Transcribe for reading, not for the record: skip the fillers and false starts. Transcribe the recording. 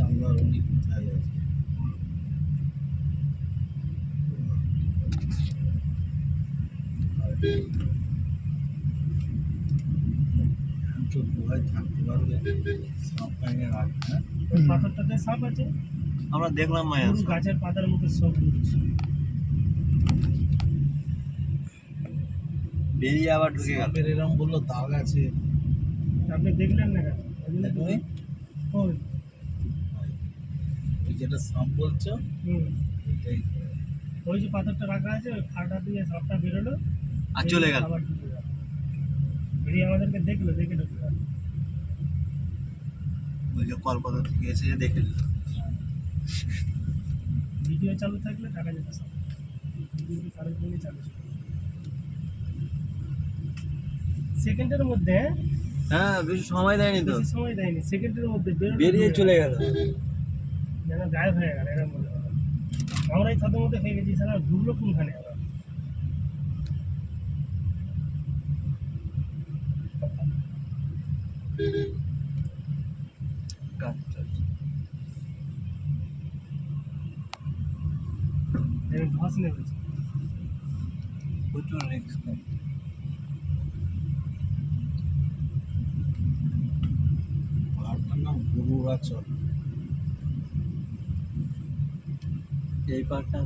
আল্লাহর অলি কোথায় আছে? গুহায় থাকতে পারবে, সাপ ভেঙে রাখবে। হ্যাঁ, ওই পাথরটাতে সাপ আছে, আমরা দেখলাম মায়া পুরো গাছের পাতার মতো সব ঘুরছে। বেরিয়ে আবার ঢুকে গেল। সাপের এরম বললো দাগ আছে। আপনি দেখলেন না কেন? দেখো, ওই ওই যেটা সাপ বলছো হুম, ওইটাই। ওই যে পাথরটা রাখা আছে, ওই ফাটা দিয়ে সাপটা বেরোলো, আর চলে গেল। আবার ঢুকে গেল। বেরিয়ে আমাদেরকে দেখলো, দেখে ঢুকে গেল। ওই যে কলকাতা থেকে এসে দেখে নিল। ভিডিও চালু থাকলে টাকা যেত সব। ভিডিও কারোর জন্য চালু ছিল। সেকেন্ডের মধ্যে, হ্যাঁ, বেশি সময় দেয়নি তো, বেশি সময় দেয়নি, সেকেন্ডের মধ্যে বেরোলো, বেরিয়ে ঢুকে চলে গেল। যেন গায়েব হয়ে গেল, এরকম মনে হলো। আমরাই তাদের মধ্যে খেয়ে গেছি, সারা ঢুকলো কোনখানে আবার। ধস নেমেছে। প্রচুর রিস্ক। পাহাড়টার নাম গুরুরাচল। এই পার্কটা